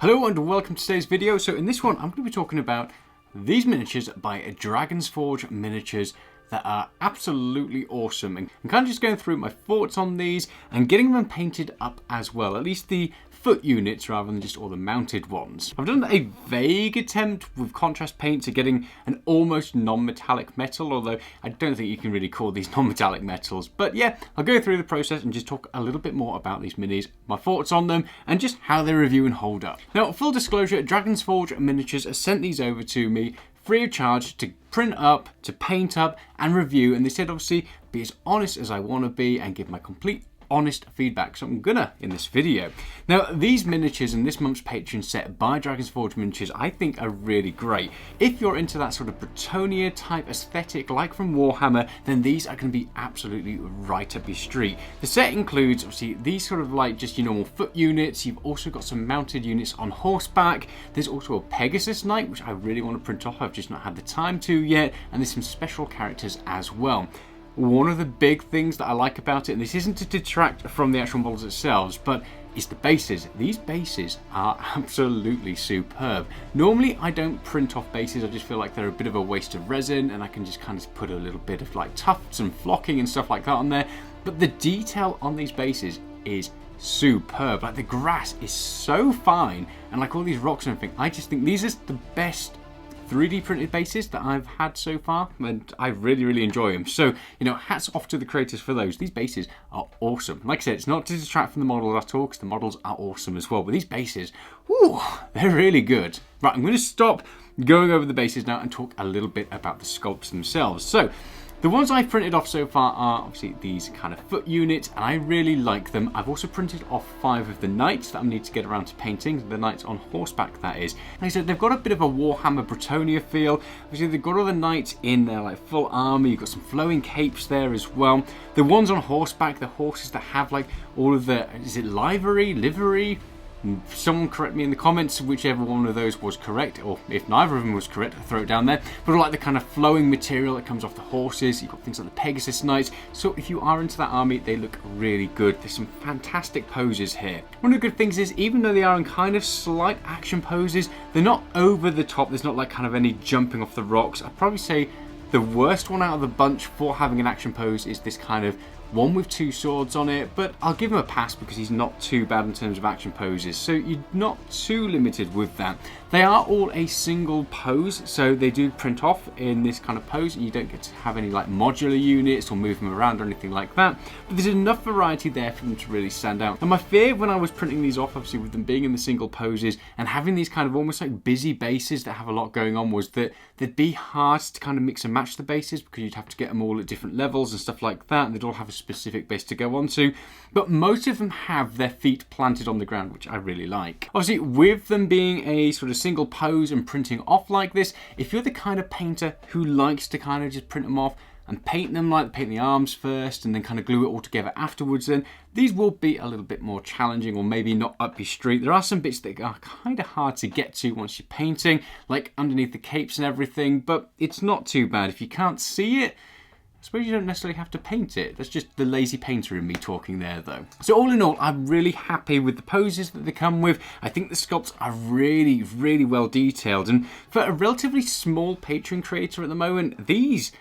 Hello and welcome to today's video. So in this one, I'm going to be talking about these miniatures by Dragon's Forge Miniatures that are absolutely awesome. And I'm kind of just going through my thoughts on these and getting them painted up as well, at least the foot units rather than just all the mounted ones. I've done a vague attempt with contrast paint to getting an almost non-metallic metal, although I don't think you can really call these non-metallic metals. But yeah, I'll go through the process and just talk a little bit more about these minis, my thoughts on them, and just how they review and hold up. Now, full disclosure, Dragon's Forge Miniatures has sent these over to me free of charge to print up, to paint up, and review. And they said, obviously, be as honest as I want to be and give my complete honest feedback, so I'm gonna in this video. Now, these miniatures in this month's Patreon set by Dragon's Forge Miniatures I think are really great. If you're into that sort of Bretonia type aesthetic like from Warhammer, then these are going to be absolutely right up your street. The set includes obviously these sort of like just your normal foot units. You've also got some mounted units on horseback. There's also a Pegasus Knight, which I really want to print off. I've just not had the time to yet, and there's some special characters as well. One of the big things that I like about it, and this isn't to detract from the actual models themselves, but it's the bases. These bases are absolutely superb. Normally I don't print off bases, I just feel like they're a bit of a waste of resin and I can just kind of put a little bit of like tufts and flocking and stuff like that on there. But the detail on these bases is superb. Like the grass is so fine and like all these rocks and everything. I just think these are the best 3D printed bases that I've had so far, and I really enjoy them. So, you know, hats off to the creators for those. These bases are awesome. Like I said, it's not to detract from the models at all, because the models are awesome as well. But these bases, whew, they're really good. Right, I'm going to stop going over the bases now and talk a little bit about the sculpts themselves. So, the ones I've printed off so far are obviously these kind of foot units, and I really like them. I've also printed off 5 of the knights that I need to get around to painting, the knights on horseback that is. Like I said, they've got a bit of a Warhammer Bretonia feel. Obviously they've got all the knights in their like full armour, you've got some flowing capes there as well. The ones on horseback, the horses that have like all of the, is it livery? Someone correct me in the comments whichever one of those was correct, or if neither of them was correct, I'll throw it down there. But I like the kind of flowing material that comes off the horses. You've got things like the Pegasus Knights, so if you are into that army, they look really good. There's some fantastic poses here. One of the good things is, even though they are in kind of slight action poses, they're not over the top. There's not like kind of any jumping off the rocks. I'd probably say the worst one out of the bunch for having an action pose is this kind of one with 2 swords on it, but I'll give him a pass because he's not too bad in terms of action poses, so you're not too limited with that. They are all a single pose, so they do print off in this kind of pose, and you don't get to have any like modular units or move them around or anything like that, but there's enough variety there for them to really stand out. And my fear when I was printing these off, obviously with them being in the single poses and having these kind of almost like busy bases that have a lot going on, was that they'd be hard to kind of mix and match the bases because you'd have to get them all at different levels and stuff like that, and they'd all have a specific base to go onto. But most of them have their feet planted on the ground, which I really like. Obviously, with them being a sort of single pose and printing off like this, if you're the kind of painter who likes to kind of just print them off and paint them, like paint the arms first and then kind of glue it all together afterwards, then these will be a little bit more challenging, or maybe not up your street. There are some bits that are kind of hard to get to once you're painting, like underneath the capes and everything, but it's not too bad. If you can't see it, I suppose you don't necessarily have to paint it. That's just the lazy painter in me talking there though. So all in all, I'm really happy with the poses that they come with. I think the sculpts are really well detailed, and for a relatively small Patreon creator at the moment, these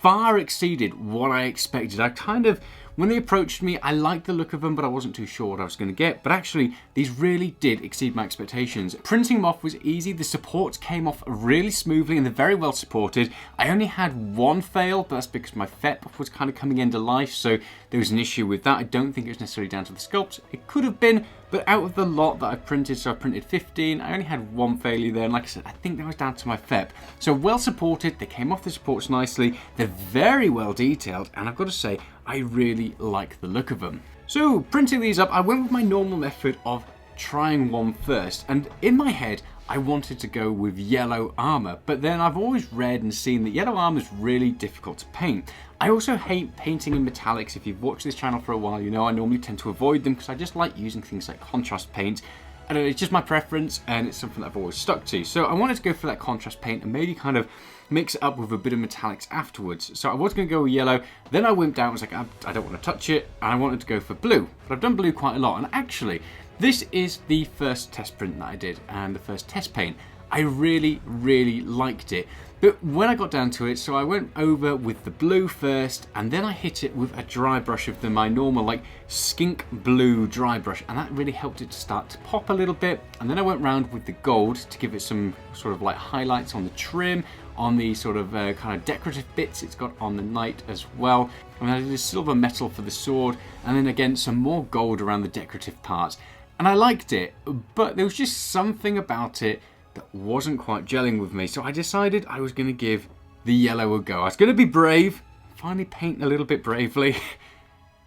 far exceeded what I expected. I kind of, when they approached me, I liked the look of them, but I wasn't too sure what I was going to get. But actually, these really did exceed my expectations. Printing them off was easy. The supports came off really smoothly and they're very well supported. I only had one fail, but that's because my FEP was kind of coming into life, so there was an issue with that. I don't think it was necessarily down to the sculpts. It could have been, but out of the lot that I printed, so I printed 15, I only had one failure there, and like I said, I think that was down to my FEP. So well supported, they came off the supports nicely, they're very well detailed, and I've got to say, I really like the look of them. So printing these up, I went with my normal method of trying one first, and in my head, I wanted to go with yellow armor, but then I've always read and seen that yellow armor is really difficult to paint. I also hate painting in metallics. If you've watched this channel for a while, you know I normally tend to avoid them because I just like using things like contrast paint. I don't know, it's just my preference and it's something that I've always stuck to. So I wanted to go for that contrast paint and maybe kind of mix it up with a bit of metallics afterwards. So I was going to go with yellow, then I wimped out and was like, I don't want to touch it, and I wanted to go for blue. But I've done blue quite a lot, and actually, This is the first test print that I did and the first test paint. I really, really liked it. But when I got down to it, so I went over with the blue first, and then I hit it with a dry brush of my normal, like, skink blue dry brush, and that really helped it to start to pop a little bit. And then I went round with the gold to give it some sort of like highlights on the trim, on the sort of kind of decorative bits it's got on the knight as well. And then I did a silver metal for the sword, and then again some more gold around the decorative parts. And I liked it, but there was just something about it that wasn't quite gelling with me, so I decided I was going to give the yellow a go. I was going to be brave, finally paint a little bit bravely,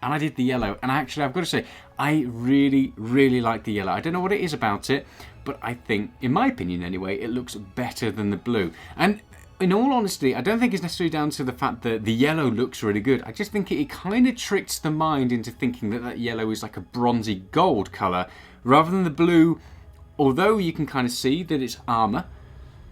and I did the yellow. And actually, I've got to say, I really, really like the yellow. I don't know what it is about it, but I think, in my opinion anyway, it looks better than the blue. And in all honesty, I don't think it's necessarily down to the fact that the yellow looks really good. I just think it kind of tricks the mind into thinking that that yellow is like a bronzy gold colour, rather than the blue. Although you can kind of see that it's armour,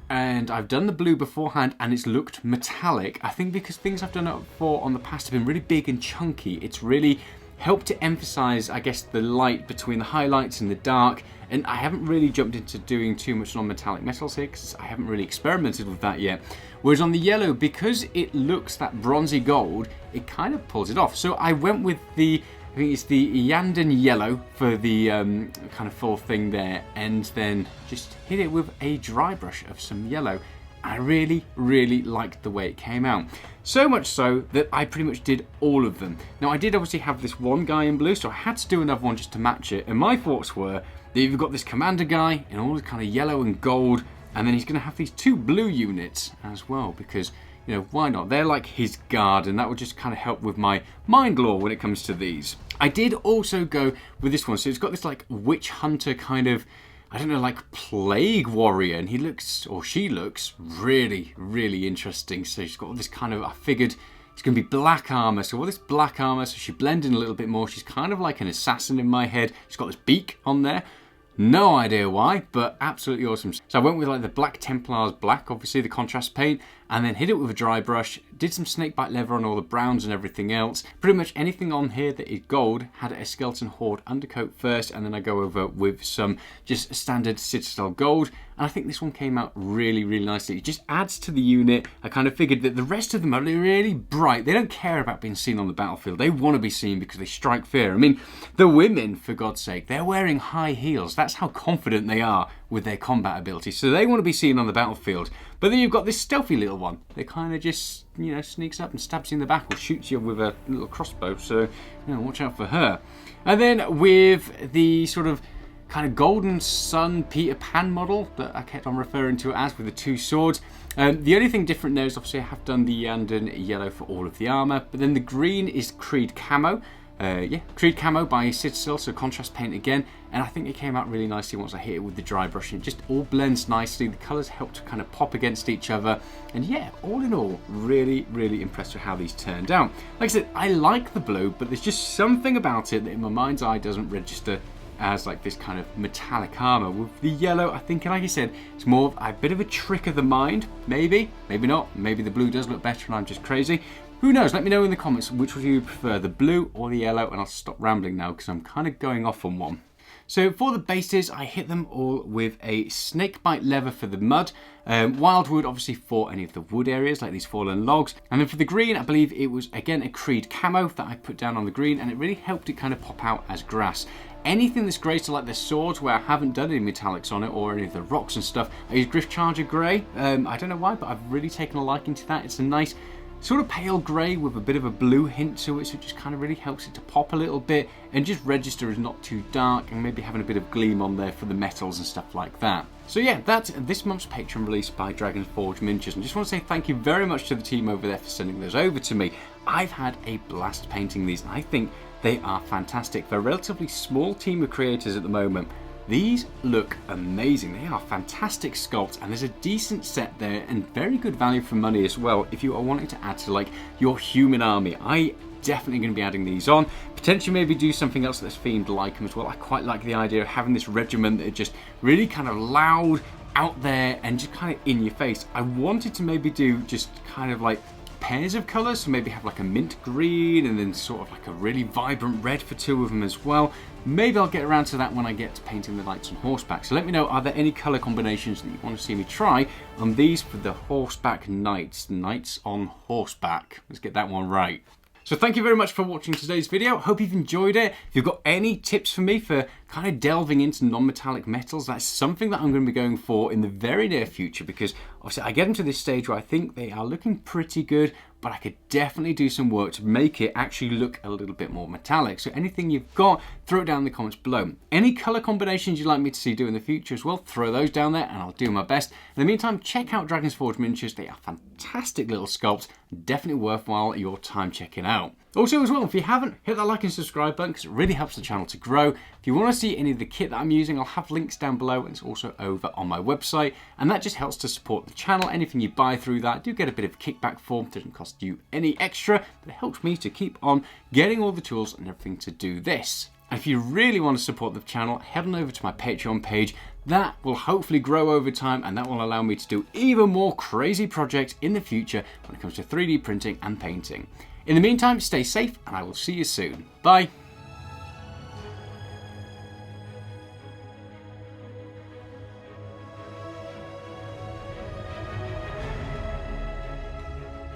and I've done the blue beforehand and it's looked metallic, I think because things I've done it for on the past have been really big and chunky, it's really helped to emphasise, I guess, the light between the highlights and the dark. And I haven't really jumped into doing too much non-metallic metals here because I haven't really experimented with that yet. Whereas on the yellow, because it looks that bronzy gold, it kind of pulls it off. So I went with the, I think it's the Yanden yellow for the kind of full thing there, and then just hit it with a dry brush of some yellow. I really, really liked the way it came out. So much so that I pretty much did all of them. Now I did obviously have this one guy in blue, so I had to do another one just to match it. And my thoughts were that you've got this commander guy in all the kind of yellow and gold, and then he's going to have these two blue units as well, because, you know, why not? They're like his guard, and that would just kind of help with my mind lore when it comes to these. I did also go with this one, so it's got this like witch hunter kind of, I don't know, like plague warrior, and he looks, or she looks, really, really interesting. So she's got all this kind of, I figured it's going to be black armor, so all this black armor, so she blends in a little bit more. She's kind of like an assassin in my head. She's got this beak on there. No idea why, but absolutely awesome. So I went with like the Black Templars black, obviously the contrast paint, and then hit it with a dry brush, did some snakebite leather on all the browns and everything else. Pretty much anything on here that is gold had a Skeleton Horde undercoat first, and then I go over with some just standard Citadel gold. And I think this one came out really, really nicely. It just adds to the unit. I kind of figured that the rest of them are really bright. They don't care about being seen on the battlefield. They want to be seen because they strike fear. I mean, the women, for God's sake, they're wearing high heels. That's how confident they are with their combat ability. So they want to be seen on the battlefield. But then you've got this stealthy little one. They kind of just, you know, sneaks up and stabs you in the back or shoots you with a little crossbow. So, you know, watch out for her. And then with the sort of kind of Golden Sun Peter Pan model that I kept on referring to it as, with the two swords. The only thing different there is obviously I have done the Yanden yellow for all of the armour, but then the green is Creed Camo. Creed Camo by Citadel, so contrast paint again, and I think it came out really nicely once I hit it with the dry brush, and it just all blends nicely. The colours help to kind of pop against each other, and yeah, all in all, really, really impressed with how these turned out. Like I said, I like the blue, but there's just something about it that in my mind's eye doesn't register as like this kind of metallic armour. With the yellow, I think, like I said, it's more of a bit of a trick of the mind, maybe, maybe not, maybe the blue does look better and I'm just crazy. Who knows? Let me know in the comments which would you prefer, the blue or the yellow, and I'll stop rambling now because I'm kind of going off on one. So for the bases, I hit them all with a snakebite leather for the mud, wildwood obviously for any of the wood areas like these fallen logs, and then for the green I believe it was again a Creed Camo that I put down on the green, and it really helped it kind of pop out as grass. Anything that's grey, so like the swords where I haven't done any metallics on it, or any of the rocks and stuff, I use Griff Charger Grey. I don't know why, but I've really taken a liking to that. It's a nice sort of pale grey with a bit of a blue hint to it, so it just kind of really helps it to pop a little bit and just register as not too dark, and maybe having a bit of gleam on there for the metals and stuff like that. So yeah, that's this month's Patreon release by Dragon's Forge Miniatures, and just want to say thank you very much to the team over there for sending those over to me. I've had a blast painting these, and I think they are fantastic. They're a relatively small team of creators at the moment. These look amazing. They are fantastic sculpts, and there's a decent set there and very good value for money as well if you are wanting to add to like your human army. I definitely going to be adding these on. Potentially maybe do something else that's themed like them as well. I quite like the idea of having this regiment that are just really kind of loud, out there, and just kind of in your face. I wanted to maybe do just kind of like pairs of colours, so maybe have like a mint green and then sort of like a really vibrant red for two of them as well. Maybe I'll get around to that when I get to painting the knights on horseback. So let me know, are there any colour combinations that you want to see me try on these for the horseback knights? Knights on horseback. Let's get that one right. So thank you very much for watching today's video. Hope you've enjoyed it. If you've got any tips for me for kind of delving into non-metallic metals, that's something that I'm going to be going for in the very near future, because obviously I get them to this stage where I think they are looking pretty good, but I could definitely do some work to make it actually look a little bit more metallic. So anything you've got, throw it down in the comments below. Any colour combinations you'd like me to see do in the future as well, throw those down there and I'll do my best. In the meantime, check out Dragon's Forge miniatures. They are fantastic little sculpts, definitely worthwhile your time checking out. Also as well, if you haven't, hit that like and subscribe button because it really helps the channel to grow. If you want to see any of the kit that I'm using, I'll have links down below, and it's also over on my website, and that just helps to support the channel. Anything you buy through that, I do get a bit of a kickback for. It doesn't cost you any extra, but it helps me to keep on getting all the tools and everything to do this. And if you really want to support the channel, head on over to my Patreon page. That will hopefully grow over time, and that will allow me to do even more crazy projects in the future when it comes to 3D printing and painting. In the meantime, stay safe, and I will see you soon. Bye.